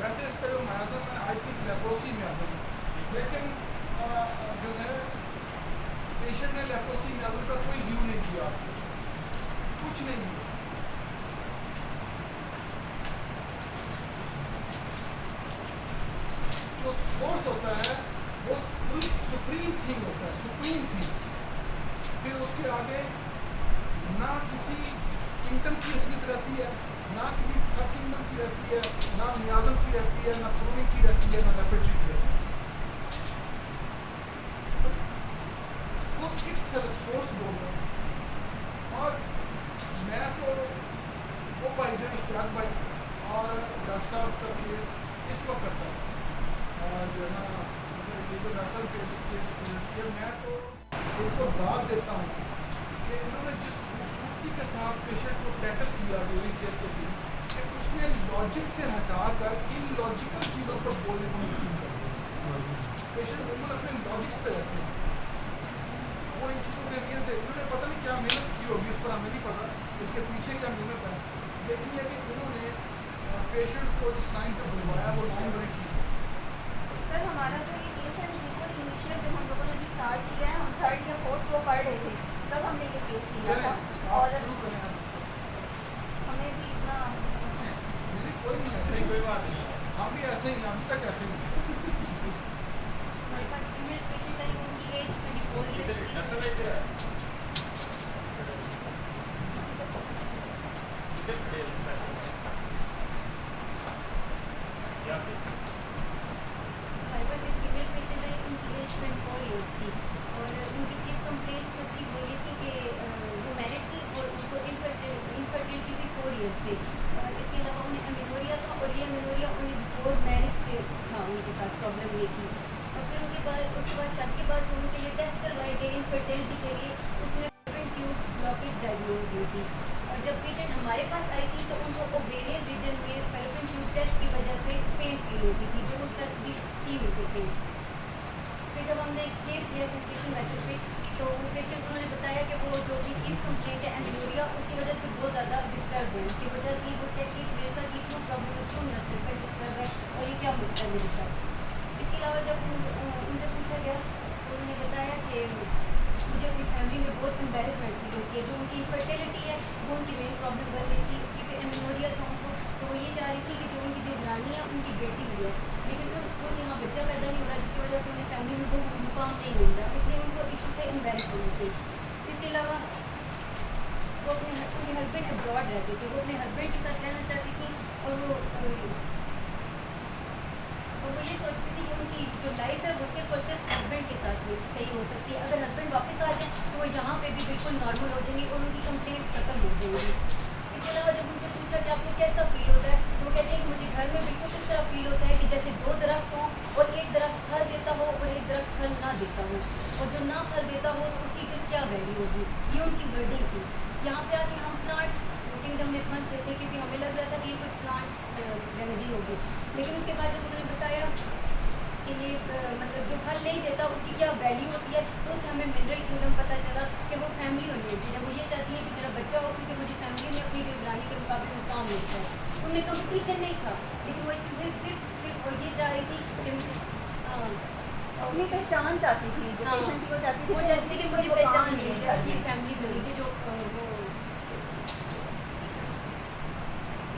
वैसे इसका जो म्याज़म है आई थिंक लेप्रोसी म्याज़म है, लेकिन जो है पेशेंट ने लेप्रोसी म्याज़म का कोई व्यू नहीं दिया, कुछ नहीं दिया। जो सोर्स होता है वो सुप्रीम थिंग होता है, सुप्रीम थिंग। फिर उसके आगे ना किसी किंगडम की असलियत रहती है, ना किसी सब किंगडम की रहती है, ना म्याज़म की रहती है, ना प्रूविंग की रहती है, ना लेप्रोसी की रहती है। खुद इट्स सोर्स बोल रहे हैं। और मैं तो वो भाई जो इश्तियाक भाई और डॉक्टर साहब का केस इस वक्त करता है जो है ना, मतलब ये जो डॉक्टर केस मैं तो उनको दाद देता हूँ कि इन्होंने जिस खूबसूरती के साथ पेशेंट को टैकल किया ड्यूरिंग केस को भी, कि उसने लॉजिक से हटाकर इन लॉजिकल चीज़ों पर बोलने को नहीं किया। पेशेंट बिल्कुल अपने लॉजिक्स पे रहते हैं, वो इन चीज़ों के लिए थे। इन्होंने पता नहीं क्या मेहनत की होगी, उस पर हमें नहीं पता इसके पीछे क्या मेहनत है, लेकिन ये कि उन्होंने पेशेंट को जिस लाइन पर बुलवाया वो लाइन बड़ी की। सर हमारा जो ये केस है बिल्कुल इनिशियल जब हम लोगों ने भी स्टार्ट किया है, हम 3rd या 4th को पढ़ रहे थे तब हमने ये केस लिया था। और हमें भी इतना कोई नहीं ऐसे ही, कोई बात नहीं, हम भी ऐसे ही, अभी तक ऐसे ही। हमारे पास फीमेल पेशेंट आई, उनकी एज 24 ईयर्स थी। हमारे पास एक फीमेल पेशेंट आई, उनकी एज 24 ईयर्स थी और उनकी चीफ कंप्लेंट्स जो थी वो ये थी कि वो मैरिड थी और उनको इनफर्टिलिटी थी 4 ईयर्स से। और इसके अलावा उन्हें एमेनोरिया था और ये एमेनोरिया उन्हें बिफोर मैरिज से था, उनके साथ प्रॉब्लम ये थी। और फिर उसके बाद शादी के बाद जो उनके लिए टेस्ट करवाए गए इनफर्टिलिटी के लिए, उसमें ट्यूब्स ब्लॉकेज डायग्नोज हुई थी। और जब पेशेंट हमारे पास आई थी तो उनको ओवेरियन रीजन में फैलोपियन ट्यूब टेस्ट की वजह से पेन फील होती थी, जो उस पर थी उनके पेन। फिर जब हमने केस लिया सेंसेशन मैटर पे, तो वो पेशेंट उन्होंने बताया कि वो जो भी चीफ कंप्लेंट है एमेनोरिया, उसकी वजह से बहुत ज़्यादा डिस्टर्ब है। उसकी वजह थी वो कहती है मेरे साथ इतना प्रॉब्लम है, क्यों मेरा सिर पर डिस्टर्ब है और ये क्या होता है मेरे साथ। इसके अलावा जब उनसे पूछा गया तो उन्होंने बताया कि मुझे अपनी फैमिली में बहुत एम्बेरसमेंट फील होती है। जो उनकी इनफर्टिलिटी है वो उनकी मेन प्रॉब्लम बन रही थी, क्योंकि एमेनोरिया था उनको, तो वो ये चाह रही थी कि जो उनकी देवरानी है उनकी बेटी हुई है, लेकिन वो यहाँ बच्चा पैदा नहीं हो रहा, जिसकी वजह से उन्हें फैमिली में वो मुकाम नहीं मिल रहा, इसलिए उनको इशू थे एम्बेरसमेंट के। इसके अलावा वो उनके हस्बैंड अब्रॉड रहते थे, वो अपने हस्बैंड के साथ रहना चाहती थी और वो ये सोचती थी कि उनकी जो लाइफ है वो सिर्फ और सिर्फ हस्बैंड के साथ सही हो सकती है। अगर हस्बैंड वापस आ जाए तो वो यहाँ पे भी बिल्कुल नॉर्मल हो जाएंगी और उनकी कंप्लेंट्स खत्म हो जाएंगी। इसके अलावा जब उनसे पूछा कि आपको कैसा फील होता है, तो वो कहते हैं कि मुझे घर में बिल्कुल इस तरह फील होता है कि जैसे 2 दरख्त हों और एक दरख्त फल देता हो और एक दरख्त फल ना देता हो, और जो ना फल देता हो तो उसकी फिर क्या वैल्यू होगी। ये उनकी वर्डिंग थी। यहाँ पे आके हम प्लांट किंगडम में फंस गए थे, क्योंकि हमें लग रहा था कि ये कोई प्लांट रेमेडी होगी। लेकिन उसके बाद जब उन्होंने बताया कि ये मतलब जो फल नहीं देता उसकी क्या वैल्यू होती है, तो उससे हमें मिनरल किंगडम पता चला कि वो फैमिली ओरिएंटेड है। वो ये चाहती है कि मेरा बच्चा हो, क्योंकि मुझे फैमिली में अपनी देवरानी के मुकाबले में काम मिलता है। उनमें कंपटीशन नहीं था, लेकिन वो इससे सिर्फ वो ये चाह रही थी कि मुझे अपनी पहचान चाहती थी, जो हाँ, पेशेंट थी वो चाहती थी वो चाहती थी कि मुझे पहचान मिल जाए, अपनी फैमिली में मुझे जो वो।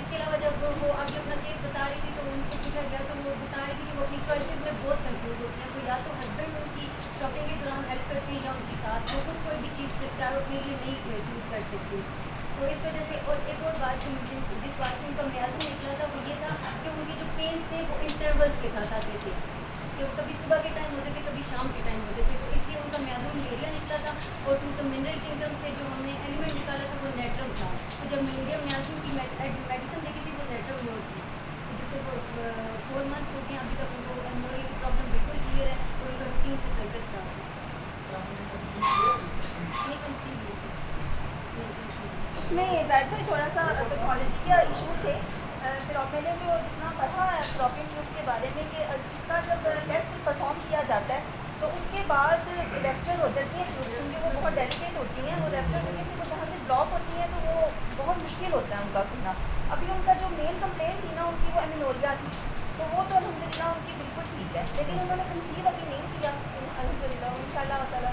इसके अलावा जब वो आगे अपना केस बता रही थी तो उनसे पूछा गया तो वो बता रही थी कि वो अपनी चॉइसेस में बहुत कंफ्यूज होती हैं। तो या तो हस्बैंड उनकी शॉपिंग के दौरान हेल्प करती है या उनकी सास, वो खुद कोई भी चीज़ प्रिस्क्राइब अपने लिए नहीं चूज़ कर सकती। तो इस वजह से, और एक और बात जिस बात से उनका म्याज़म निकला था वो ये था कि उनके जो पेन्स थे वो इंटरवल्स के साथ आते थे, कि वो कभी सुबह के टाइम होते थे, कभी शाम के टाइम होते थे। तो इसलिए उनका म्याज़म मलेरिया निकला था और उनका मिनरल किंगडम से जो हमने एलिमेंट निकाला था वो नेट्रम था। तो जब मलेरिया म्याज़म की मेडिसिन देखी थी वो नेट्रम में होती, तो जिससे वो 4 मंथ्स हो गए अभी तक उनको एमोरिया की प्रॉब्लम बिल्कुल क्लियर है और उनका रूटीन से सर्कल स्टार्ट है। नहीं कंसीव हुई थी। उसमें जाहिर भाई थोड़ा सा टेक्नोलॉजी के इशू थे। फिर मैंने जो जितना पढ़ा है फैलोपियन ट्यूब्स के बारे में कि इसका जब टेस्ट परफॉर्म किया जाता है तो उसके बाद रैप्चर हो जाती है ट्यूब्स, क्योंकि वो बहुत डेलिकेट होती हैं, वो रैप्चर होती है, फिर वो जहाँ से ब्लॉक होती हैं तो वो बहुत मुश्किल होता है उनका खुलना। अभी उनका जो मेन कंप्लेंट थी ना उनकी वो एमिनोरिया थी, ठीक है, लेकिन उन्होंने कंसीव अभी नहीं किया अल्हम्दुलिल्लाह, इंशाल्लाह ताला।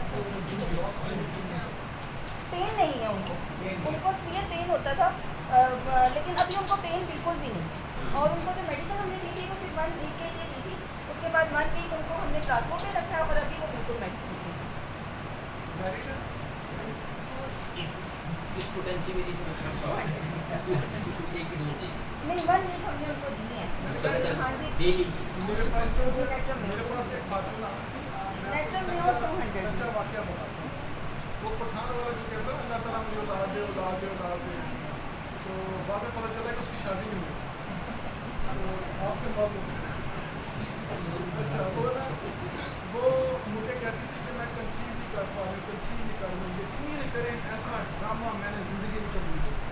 पेन नहीं है उनको सीवियर पेन होता था, लेकिन अभी उनको पेन बिल्कुल भी नहीं। और उनको जो मेडिसिन हमने दी थी वो सिर्फ 1 वीक के लिए दी थी, उसके बाद 1 वीक उनको हमने ट्रांसपो पे रखा है और अभी वो बिल्कुल मेडिसिन नहीं इस पोटेंसी में नहीं एक ही डोज दी 1 वीक हमने उनको दी है। हाँ जी, डेली। मेरे पास नेचुरल एक खातून नेचुरल में और 200 सच्चा वाकया बताता हूँ। वो पठान वाला जो कहता है अल्लाह ताला मुझे औलाद दे औलाद दे औलाद दे, तो बाद में पता चला कि उसकी शादी नहीं हुई। तो आपसे बात होती है। अच्छा वो मुझे कहती थी कि मैं कंसीव नहीं कर पा रही, कंसीव नहीं कर रही। यकीन करें ऐसा ड्रामा मैंने ज़िंदगी में कभी नहीं देखा।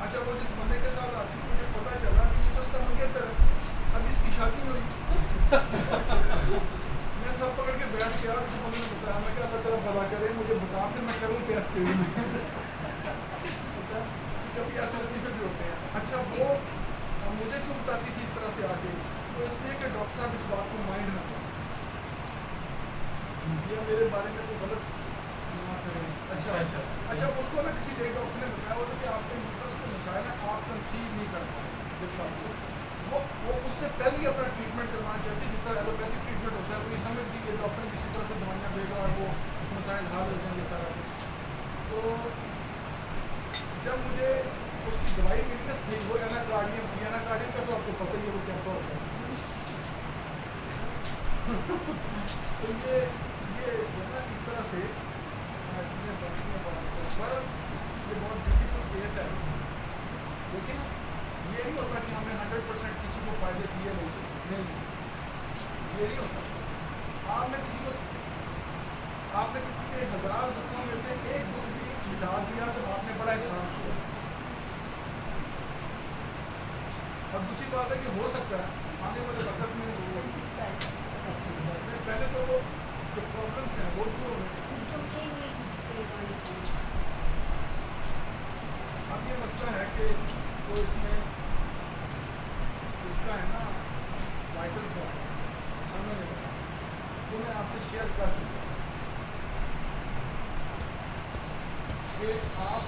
अच्छा वो जिस बंदे के साथ आती मुझे पता चला कि तो उसका मंगेतर है, अभी इसकी शादी हुई। मैं सब पकड़ के बैठ गया, उस बंदे ने बताया, मैं क्या अल्लाह तेरा भला करे, मुझे बता फिर मैं करूँ क्या इसके लिए। अच्छा कभी ऐसे नतीजे भी होते हैं। अच्छा वो मुझे क्यों बताती थी इस तरह से आके, तो इसलिए कि डॉक्टर साहब इस बात को माइंड ना करें या मेरे बारे में कोई गलत ना करें। अच्छा उसको ना किसी एक डॉक्टर ने बताया होता कि आपके यूट्रस के मसाइल है, आप कंसीव नहीं कर पाए जब शादी हो। वो उससे पहले ही अपना ट्रीटमेंट करवाना चाहती है, जिस तरह एलोपैथिक ट्रीटमेंट होता है, तो ये समझती कि डॉक्टर किसी तरह से दवाइयाँ देगा और वो मसाइल हल हो जाएंगे सारा कुछ। तो जब मुझे उसकी दवाई मिली ना सही, वो एनाकार्डियम थी। एनाकार्डियम का तो आपको पता ही है वो कैसा होता है। तो ये जो ना इस तरह से चीज़ें बनती हैं पर ये बहुत ब्यूटीफुल केस है। लेकिन ये नहीं होता कि हमने 100% किसी को फ़ायदे किए नहीं, ये नहीं होता। आपने किसी के 1000 दुखों में से एक दुख भी मिटा दिया तो आपने बड़ा एहसान किया। और दूसरी बात है कि हो सकता है आने वाले वक्त में वो पहले तो वो जो प्रॉब्लम्स हैं वो दूर होने। अब ये मसला है कि तो इसमें इसका है ना वाइटल पॉइंट समझ में तो मैं आपसे शेयर कर सकता हूँ कि आप